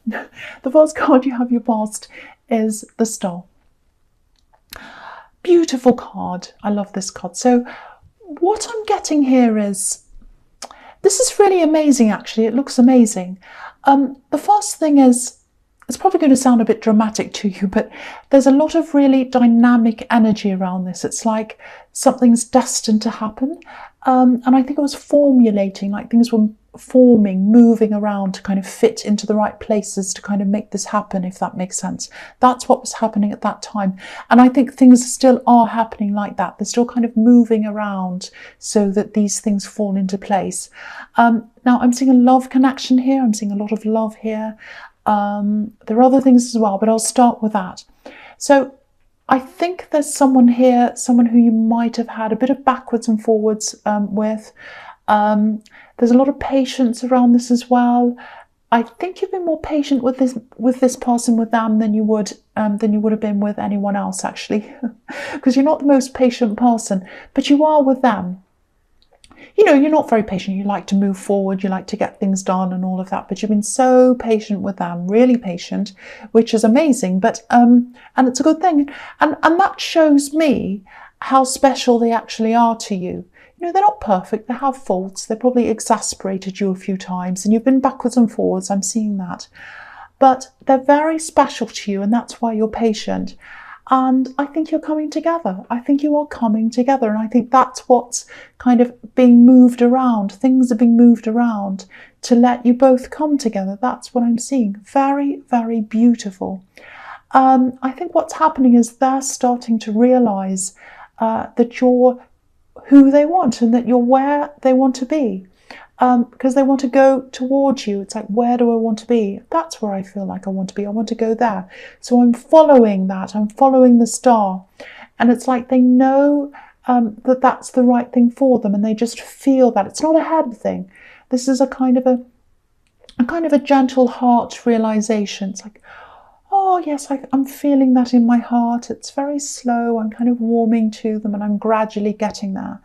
The first card you have your past is the Star. Beautiful card. I love this card. So what I'm getting here is, this is really amazing, actually. It looks amazing. The first thing is, it's probably going to sound a bit dramatic to you, but there's a lot of really dynamic energy around this. It's like something's destined to happen. And I think it was formulating, like things were forming, moving around to kind of fit into the right places to kind of make this happen, if that makes sense. That's what was happening at that time. And I think things still are happening like that. They're still kind of moving around so that these things fall into place. Now I'm seeing a love connection here. I'm seeing a lot of love here. There are other things as well, but I'll start with that. So I think there's someone here, someone who you might have had a bit of backwards and forwards with. There's a lot of patience around this as well. I think you've been more patient with this person, with them, than you would have been with anyone else, actually, because you're not the most patient person, but you are with them. You know, you're not very patient. You like to move forward, you like to get things done and all of that, but you've been so patient with them, really patient, which is amazing. But and it's a good thing, and that shows me how special they actually are to you. You know, they're not perfect, they have faults, they probably exasperated you a few times, and you've been backwards and forwards, I'm seeing that. But they're very special to you, and that's why you're patient. And I think you're coming together. I think you are coming together. And I think that's what's kind of being moved around. Things are being moved around to let you both come together. That's what I'm seeing. Very, very beautiful. I think what's happening is they're starting to realise that you're who they want and that you're where they want to be. Because they want to go towards you. It's like, where do I want to be? That's where I feel like I want to be. I want to go there. So I'm following that. I'm following the star. And it's like they know that that's the right thing for them, and they just feel that. It's not a head thing. This is a kind of a gentle heart realization. It's like, oh yes, I'm feeling that in my heart. It's very slow. I'm kind of warming to them, and I'm gradually getting there.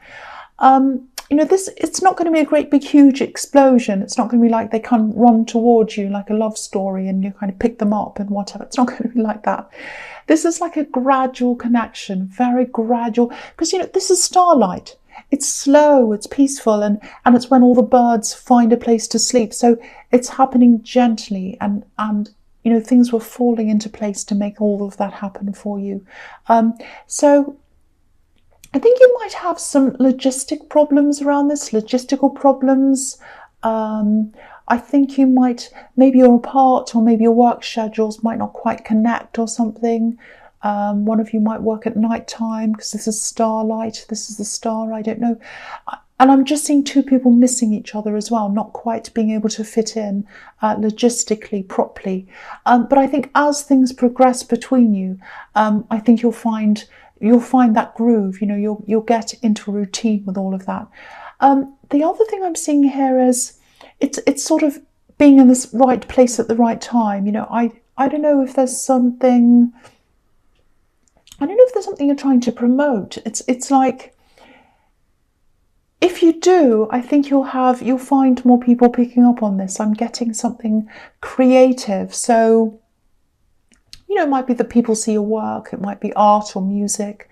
You know, it's not going to be a great big huge explosion. It's not going to be like they come run towards you like a love story and you kind of pick them up and whatever. It's not going to be like that. This is like a gradual connection, very gradual, because, you know, this is starlight. It's slow, it's peaceful, and it's when all the birds find a place to sleep. So it's happening gently, and you know, things were falling into place to make all of that happen for you. So I think you might have some logistic problems around this, logistical problems. I think you might, maybe you're apart, or maybe your work schedules might not quite connect or something. One of you might work at night time because this is starlight, this is the star, I don't know. And I'm just seeing two people missing each other as well, not quite being able to fit in logistically properly. But I think as things progress between you, I think you'll find that groove. You know, you'll get into a routine with all of that. The other thing I'm seeing here is it's sort of being in this right place at the right time. You know, I don't know if there's something. I don't know if there's something you're trying to promote. It's like, if you do, I think you'll find more people picking up on this. I'm getting something creative. So, you know, it might be that people see your work. It might be art or music.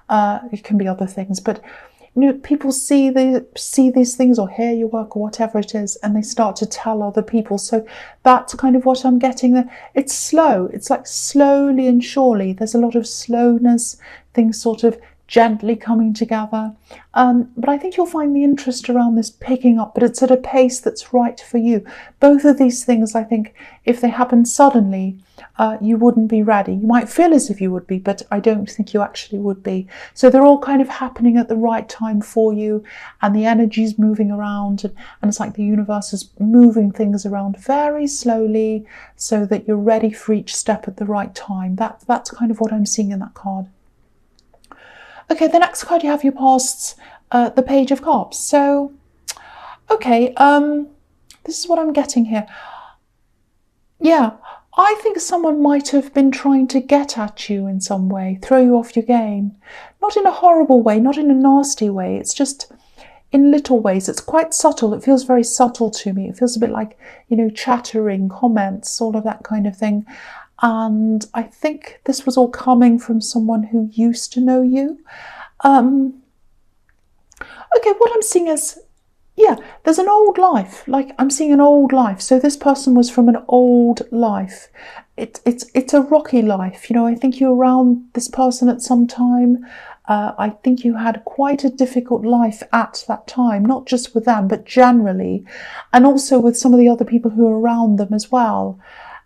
It can be other things. But, you know, people see these things or hear your work or whatever it is, and they start to tell other people. So that's kind of what I'm getting there. It's slow. It's like slowly and surely. There's a lot of slowness, things sort of gently coming together. But I think you'll find the interest around this picking up, but it's at a pace that's right for you. Both of these things, I think, if they happen suddenly, you wouldn't be ready. You might feel as if you would be, but I don't think you actually would be. So they're all kind of happening at the right time for you, and the energy's moving around, and it's like the universe is moving things around very slowly so that you're ready for each step at the right time. That's kind of what I'm seeing in that card. Okay, the next card you have your pasts, the Page of Cups. So, okay, this is what I'm getting here. Yeah, I think someone might have been trying to get at you in some way, throw you off your game. Not in a horrible way, not in a nasty way. It's just in little ways. It's quite subtle. It feels very subtle to me. It feels a bit like, chattering, comments, all of that kind of thing. And I think this was all coming from someone who used to know you. Okay, what I'm seeing is, there's an old life. Like, I'm seeing an old life. So this person was from an old life. It's a rocky life. I think you were around this person at some time. I think you had quite a difficult life at that time, not just with them, but generally, and also with some of the other people who are around them as well.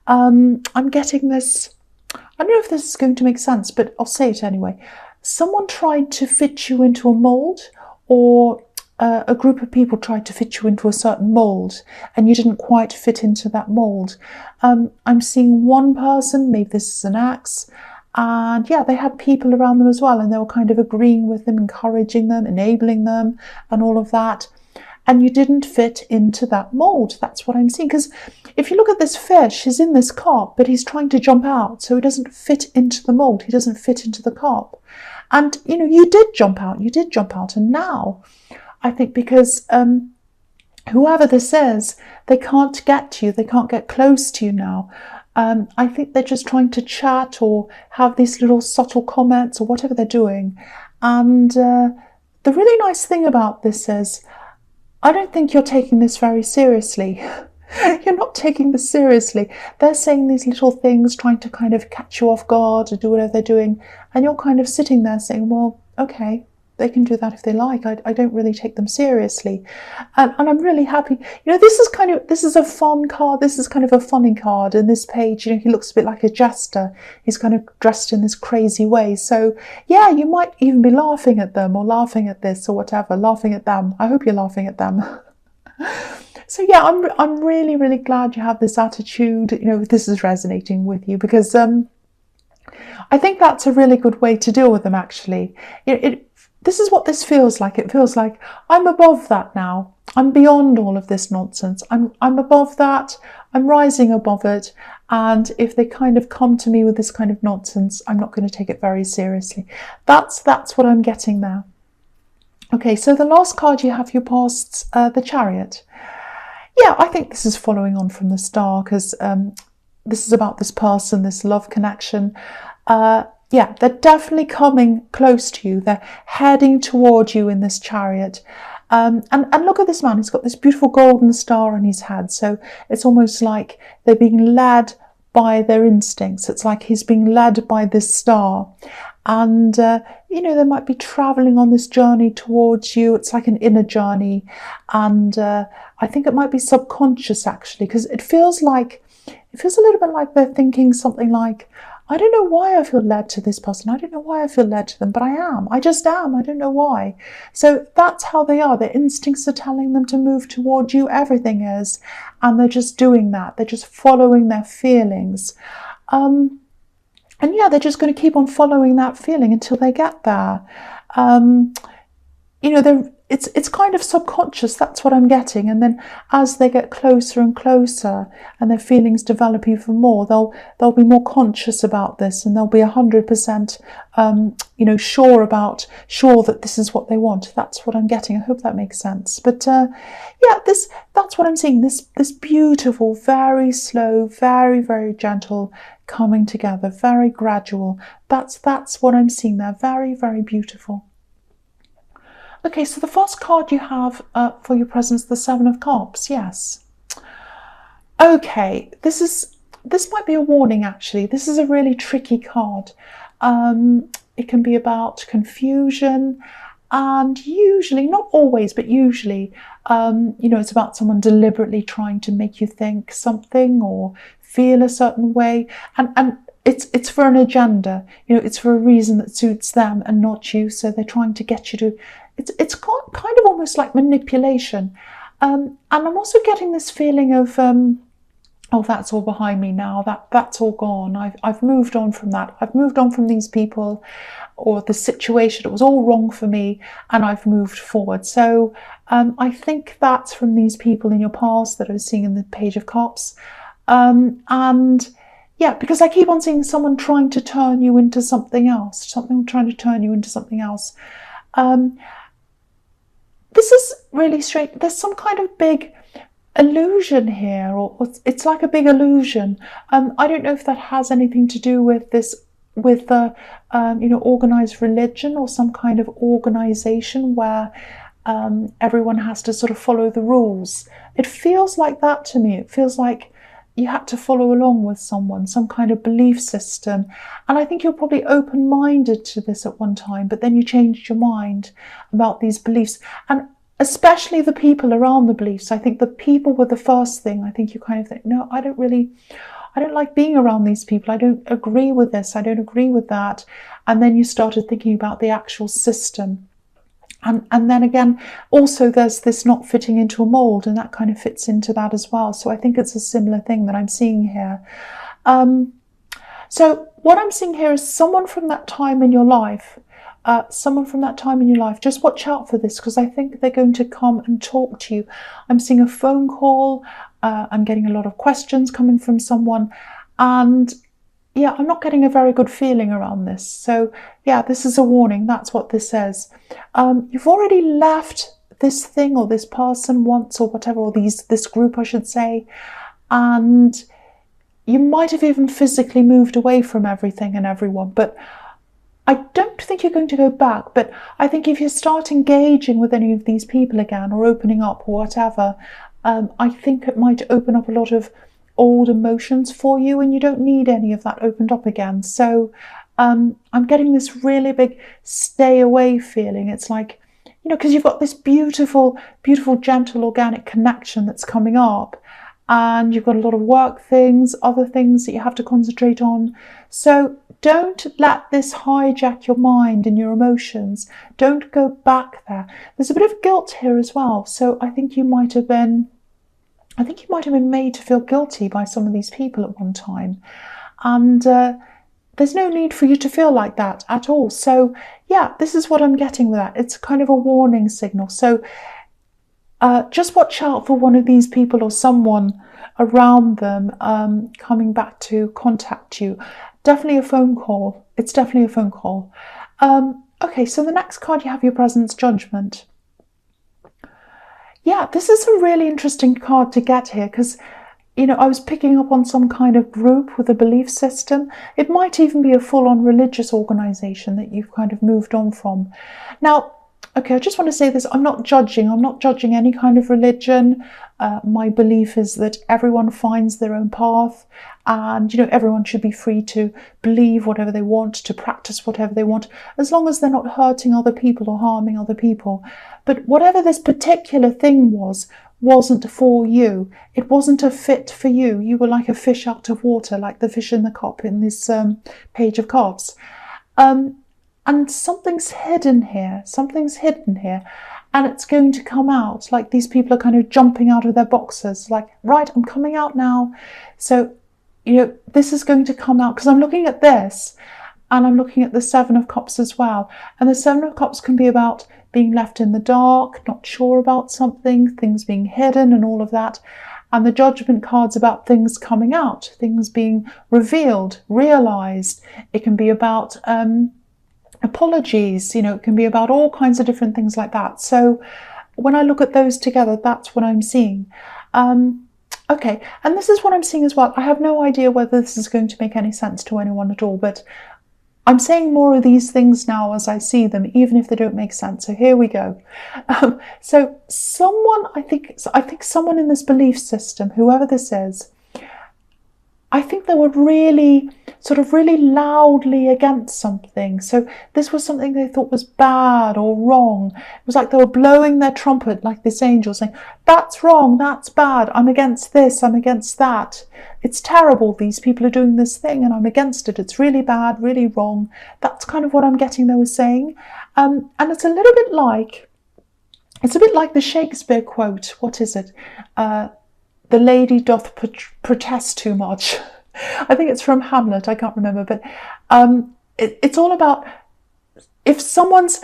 I'm getting this, I don't know if this is going to make sense, but I'll say it anyway. Someone tried to fit you into a mold, or a group of people tried to fit you into a certain mold, and you didn't quite fit into that mold. I'm seeing one person, maybe this is an ex, and they had people around them as well, and they were kind of agreeing with them, encouraging them, enabling them, and all of that. And you didn't fit into that mold. That's what I'm seeing. Because if you look at this fish, he's in this carp, but he's trying to jump out, so he doesn't fit into the mold. He doesn't fit into the carp. And, you did jump out. And now, I think because whoever this is, they can't get to you. They can't get close to you now. I think they're just trying to chat or have these little subtle comments or whatever they're doing. And the really nice thing about this is, I don't think you're taking this very seriously. You're not taking this seriously. They're saying these little things, trying to kind of catch you off guard or do whatever they're doing. And you're kind of sitting there saying, well, okay, they can do that if they like. I don't really take them seriously. And I'm really happy. This is a fun card. This is kind of a funny card. And this page, he looks a bit like a jester. He's kind of dressed in this crazy way. So you might even be laughing at them or laughing at this or whatever, laughing at them. I hope you're laughing at them. So I'm really, really glad you have this attitude. This is resonating with you, because I think that's a really good way to deal with them, actually. This is what this feels like. It feels like I'm above that now. I'm beyond all of this nonsense. I'm above that. I'm rising above it. And if they kind of come to me with this kind of nonsense, I'm not going to take it very seriously. That's what I'm getting there. Okay, so the last card you have, your past, the Chariot. I think this is following on from the Star, because this is about this person, this love connection. They're definitely coming close to you. They're heading toward you in this Chariot. And look at this man. He's got this beautiful golden star on his head. So it's almost like they're being led by their instincts. It's like he's being led by this star. And, they might be traveling on this journey towards you. It's like an inner journey. And I think it might be subconscious, actually, because it feels a little bit like they're thinking something like, I don't know why I feel led to this person. I don't know why I feel led to them, but I am. I just am. I don't know why. So that's how they are. Their instincts are telling them to move toward you. Everything is. And they're just doing that. They're just following their feelings. And they're just going to keep on following that feeling until they get there. It's kind of subconscious. That's what I'm getting. And then as they get closer and closer and their feelings develop even more, they'll be more conscious about this, and they'll be 100% sure that this is what they want. That's what I'm getting. I hope that makes sense. But that's what I'm seeing. This beautiful, very slow, very, very gentle coming together, very gradual. That's what I'm seeing there. Very, very beautiful. Okay, so the first card you have for your presence, the Seven of Cups. Yes. Okay, this might be a warning, actually. This is a really tricky card. It can be about confusion, and usually, not always, but usually, it's about someone deliberately trying to make you think something or feel a certain way, and it's for an agenda. It's for a reason that suits them and not you. So they're trying to get you to. It's kind of almost like manipulation, and I'm also getting this feeling of that's all behind me now. That's all gone. I've moved on from that. I've moved on from these people or the situation. It was all wrong for me, and I've moved forward. So I think that's from these people in your past that I was seeing in the Page of Cups, because I keep on seeing someone trying to turn you into something else. this is really strange. There's some kind of big illusion here, or it's like a big illusion. I don't know if that has anything to do with this, with the organized religion or some kind of organization where everyone has to sort of follow the rules. It feels like that to me. It feels like you had to follow along with someone, some kind of belief system. And I think you're probably open-minded to this at one time, but then you changed your mind about these beliefs. And especially the people around the beliefs. I think the people were the first thing. I think you kind of think, no, I don't like being around these people. I don't agree with this. I don't agree with that. And then you started thinking about the actual system. And then again, also there's this not fitting into a mold, and that kind of fits into that as well. So I think it's a similar thing that I'm seeing here. So what I'm seeing here is someone from that time in your life. Just watch out for this, because I think they're going to come and talk to you. I'm seeing a phone call. I'm getting a lot of questions coming from someone. And yeah, I'm not getting a very good feeling around this. So yeah, this is a warning. That's what this says. You've already left this thing or this person once or whatever, or this group, I should say. And you might have even physically moved away from everything and everyone. But I don't think you're going to go back. But I think if you start engaging with any of these people again, or opening up or whatever, I think it might open up a lot of old emotions for you, and you don't need any of that opened up again. So I'm getting this really big stay away feeling. It's like, because you've got this beautiful, beautiful, gentle, organic connection that's coming up, and you've got a lot of work things, other things that you have to concentrate on. So don't let this hijack your mind and your emotions. Don't go back there. There's a bit of guilt here as well. So I think you might have been made to feel guilty by some of these people at one time. And there's no need for you to feel like that at all. So yeah, this is what I'm getting with that. It's kind of a warning signal. So just watch out for one of these people or someone around them coming back to contact you. Definitely a phone call. It's definitely a phone call. Okay, so the next card you have your presence, Judgment. Yeah, this is a really interesting card to get here, because I was picking up on some kind of group with a belief system. It might even be a full-on religious organization that you've kind of moved on from. Now, okay, I just want to say this. I'm not judging any kind of religion. My belief is that everyone finds their own path, and everyone should be free to believe whatever they want, to practice whatever they want, as long as they're not hurting other people or harming other people. But whatever this particular thing wasn't for you. It wasn't a fit for you. You were like a fish out of water, like the fish in the cup in this page of cups. And something's hidden here. And it's going to come out. Like these people are kind of jumping out of their boxes. Like, right, I'm coming out now. So, this is going to come out. Because I'm looking at this, and I'm looking at the Seven of Cups as well. And the Seven of Cups can be about being left in the dark, not sure about something, things being hidden and all of that. And the Judgment card's about things coming out, things being revealed, realized. It can be about apologies, it can be about all kinds of different things like that. So when I look at those together, that's what I'm seeing. Okay, and this is what I'm seeing as well. I have no idea whether this is going to make any sense to anyone at all, but I'm saying more of these things now as I see them, even if they don't make sense. So here we go. So someone, I think someone in this belief system, whoever this is, I think they were really loudly against something. So this was something they thought was bad or wrong. It was like they were blowing their trumpet, like this angel, saying, that's wrong, that's bad, I'm against this, I'm against that. It's terrible, these people are doing this thing and I'm against it. It's really bad, really wrong. That's kind of what I'm getting they were saying. And it's a bit like the Shakespeare quote. What is it? The lady doth protest too much. I think it's from Hamlet, I can't remember, but it's all about if someone's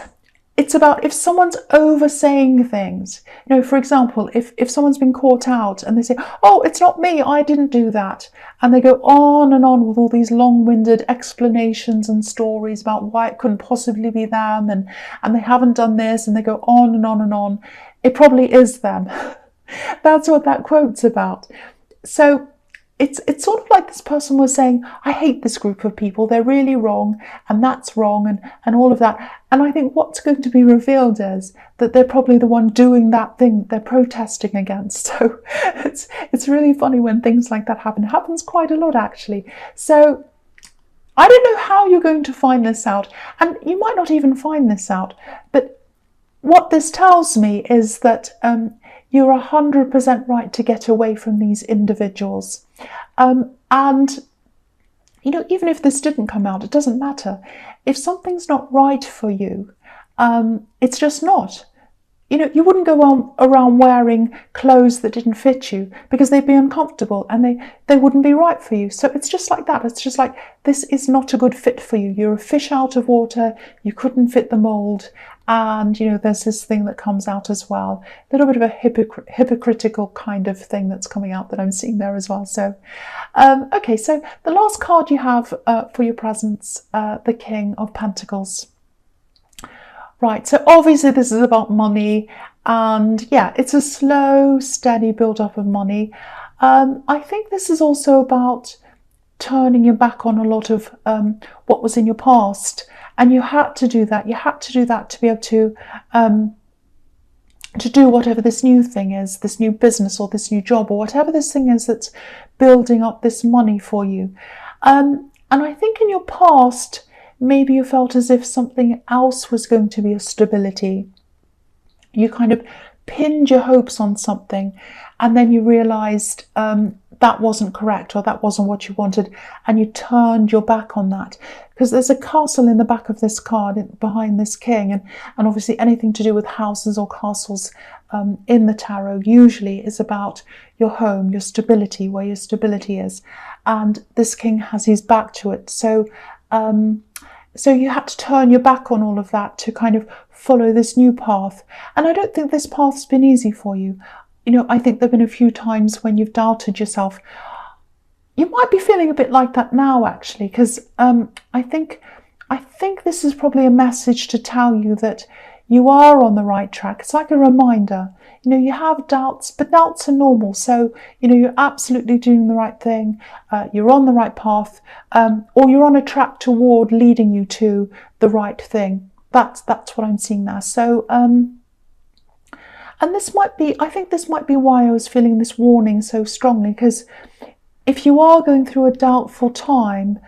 it's about if someone's over saying things. For example, if someone's been caught out and they say, oh, it's not me, I didn't do that. And they go on and on with all these long-winded explanations and stories about why it couldn't possibly be them, and they haven't done this, and they go on and on and on. It probably is them. That's what that quote's about. So it's sort of like this person was saying, I hate this group of people, they're really wrong, and that's wrong, and all of that. And I think what's going to be revealed is that they're probably the one doing that thing that they're protesting against. So it's really funny when things like that happen. It happens quite a lot, actually. So I don't know how you're going to find this out, and you might not even find this out, but what this tells me is that you're 100% right to get away from these individuals. And, even if this didn't come out, it doesn't matter. If something's not right for you, it's just not. You wouldn't go around wearing clothes that didn't fit you because they'd be uncomfortable and they wouldn't be right for you. So it's just like that. It's just like, this is not a good fit for you. You're a fish out of water. You couldn't fit the mold. And, there's this thing that comes out as well. A little bit of a hypocritical kind of thing that's coming out that I'm seeing there as well. So, okay, so the last card you have for your presents, the King of Pentacles. Right, so obviously this is about money, and yeah, it's a slow, steady build-up of money. I think this is also about turning your back on a lot of what was in your past, and you had to do that. You had to do that to be able to do whatever this new thing is, this new business or this new job or whatever this thing is that's building up this money for you. And I think in your past, maybe you felt as if something else was going to be a stability. You kind of pinned your hopes on something, and then you realised that wasn't correct, or that wasn't what you wanted, and you turned your back on that. Because there's a castle in the back of this card, behind this king, and obviously anything to do with houses or castles in the tarot usually is about your home, your stability, where your stability is. And this king has his back to it. So you had to turn your back on all of that to kind of follow this new path. And I don't think this path's been easy for you. I think there have been a few times when you've doubted yourself. You might be feeling a bit like that now, actually, because I think this is probably a message to tell you that you are on the right track. It's like a reminder. You have doubts, but doubts are normal. So, you're absolutely doing the right thing. You're on the right path, or you're on a track toward leading you to the right thing. That's what I'm seeing there. So, and I think this might be why I was feeling this warning so strongly, because if you are going through a doubtful time,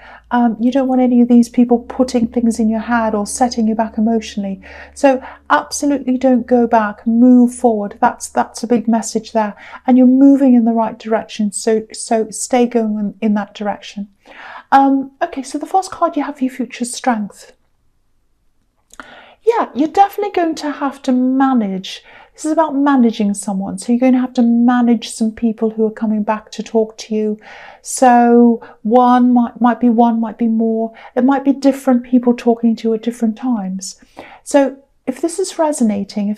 you don't want any of these people putting things in your head or setting you back emotionally. So absolutely don't go back, move forward. That's a big message there. And you're moving in the right direction, so stay going in that direction. Okay, so the first card you have for your future is Strength. Yeah, you're definitely going to have to manage. This is about managing someone. So you're going to have to manage some people who are coming back to talk to you. So one might be more. It might be different people talking to you at different times. So if this is resonating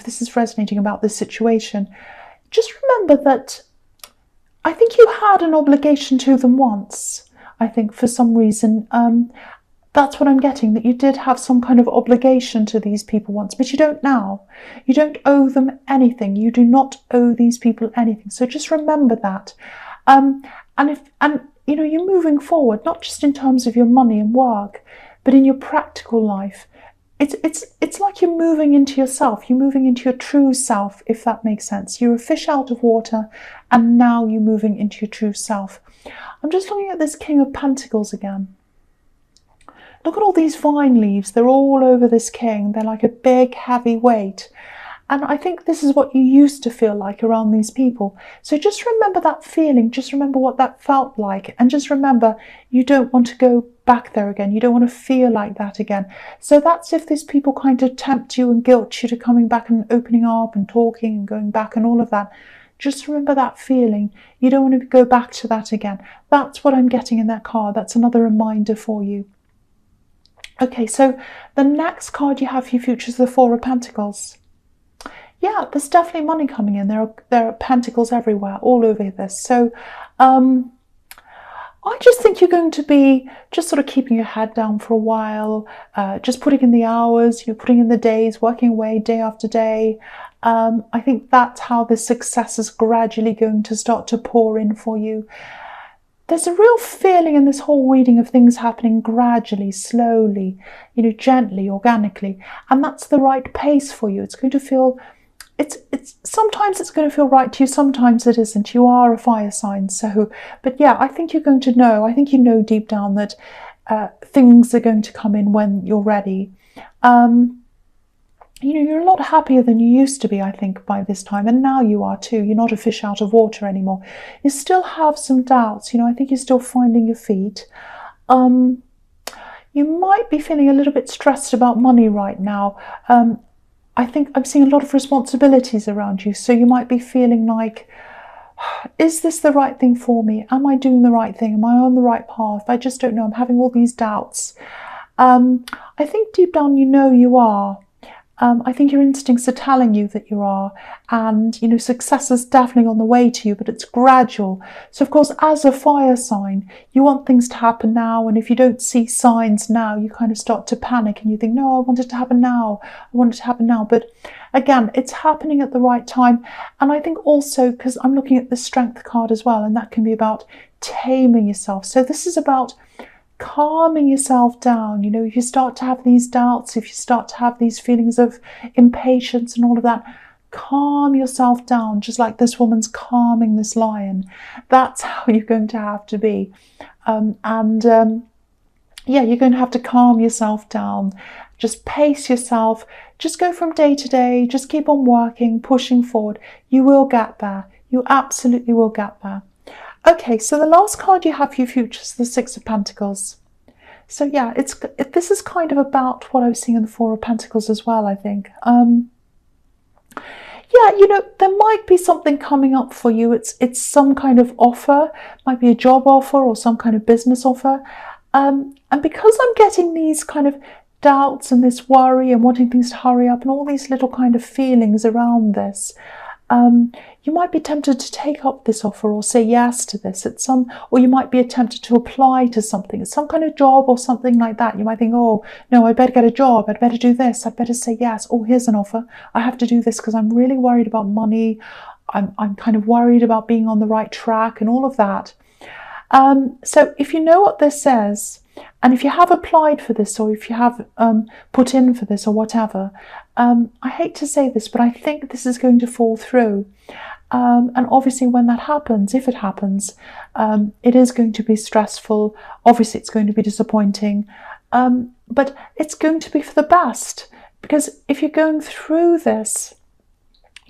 about this situation, just remember that I think you had an obligation to them once. I think for some reason, that's what I'm getting, that you did have some kind of obligation to these people once, but you don't now. You don't owe them anything. You do not owe these people anything. So just remember that. And you're moving forward, not just in terms of your money and work, but in your practical life. It's like you're moving into yourself. You're moving into your true self, if that makes sense. You're a fish out of water, and now you're moving into your true self. I'm just looking at this King of Pentacles again. Look at all these vine leaves. They're all over this king. They're like a big, heavy weight. And I think this is what you used to feel like around these people. So just remember that feeling. Just remember what that felt like. And just remember, you don't want to go back there again. You don't want to feel like that again. So that's if these people kind of tempt you and guilt you to coming back and opening up and talking and going back and all of that. Just remember that feeling. You don't want to go back to that again. That's what I'm getting in that card. That's another reminder for you. Okay, so the next card you have for your future is the Four of Pentacles. Yeah, there's definitely money coming in. There are pentacles everywhere, all over this. So I just think you're going to be just sort of keeping your head down for a while, just putting in the hours, putting in the days, working away day after day. I think that's how the success is gradually going to start to pour in for you. There's a real feeling in this whole reading of things happening gradually, slowly, gently, organically, and that's the right pace for you. It's going to feel, sometimes it's going to feel right to you, sometimes it isn't. You are a fire sign, but yeah, I think you're going to know. I think you know deep down that things are going to come in when you're ready. You're a lot happier than you used to be, I think, by this time. And now you are too. You're not a fish out of water anymore. You still have some doubts. I think you're still finding your feet. You might be feeling a little bit stressed about money right now. I think I'm seeing a lot of responsibilities around you. So you might be feeling like, is this the right thing for me? Am I doing the right thing? Am I on the right path? I just don't know. I'm having all these doubts. I think deep down you are. I think your instincts are telling you that you are, and success is definitely on the way to you, but it's gradual. So of course, as a fire sign, you want things to happen now, and if you don't see signs now, you kind of start to panic and you think, no, I want it to happen now, I want it to happen now. But again, it's happening at the right time. And I think also, because I'm looking at the Strength card as well, and that can be about taming yourself. So this is about calming yourself down. If you start to have these doubts, if you start to have these feelings of impatience and all of that, calm yourself down, just like this woman's calming this lion. That's how you're going to have to be. Yeah, you're going to have to calm yourself down. Just pace yourself. Just go from day to day. Just keep on working, pushing forward. You will get there. You absolutely will get there. Okay, so the last card you have for your future is the Six of Pentacles. So yeah, this is kind of about what I was seeing in the Four of Pentacles as well, I think. Yeah, there might be something coming up for you. It's some kind of offer, might be a job offer or some kind of business offer. And because I'm getting these kind of doubts and this worry and wanting things to hurry up and all these little kind of feelings around this, you might be tempted to take up this offer or say yes to this or you might be tempted to apply to something. It's some kind of job or something like that. You might think, oh no, I better get a job, I'd better do this, I'd better say yes. Oh, here's an offer, I have to do this because I'm really worried about money. I'm kind of worried about being on the right track and all of that. So if you know what this says, and if you have applied for this, or if you have put in for this or whatever, I hate to say this, but I think this is going to fall through. And obviously when that happens, if it happens, it is going to be stressful. Obviously it's going to be disappointing, but it's going to be for the best. Because if you're going through this,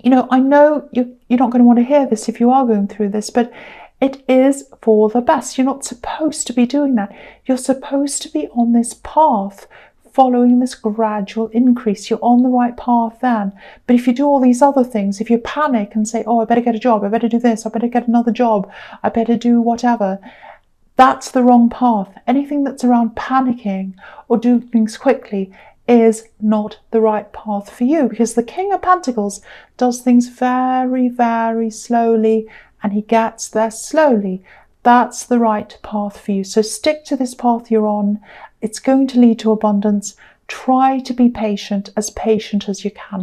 I know you're not going to want to hear this if you are going through this, but it is for the best. You're not supposed to be doing that. You're supposed to be on this path, following this gradual increase. You're on the right path then. But if you do all these other things, if you panic and say, oh, I better get a job, I better do this, I better get another job, I better do whatever, that's the wrong path. Anything that's around panicking or doing things quickly is not the right path for you, because the King of Pentacles does things very, very slowly, and he gets there slowly. That's the right path for you. So stick to this path you're on. It's going to lead to abundance. Try to be patient as you can.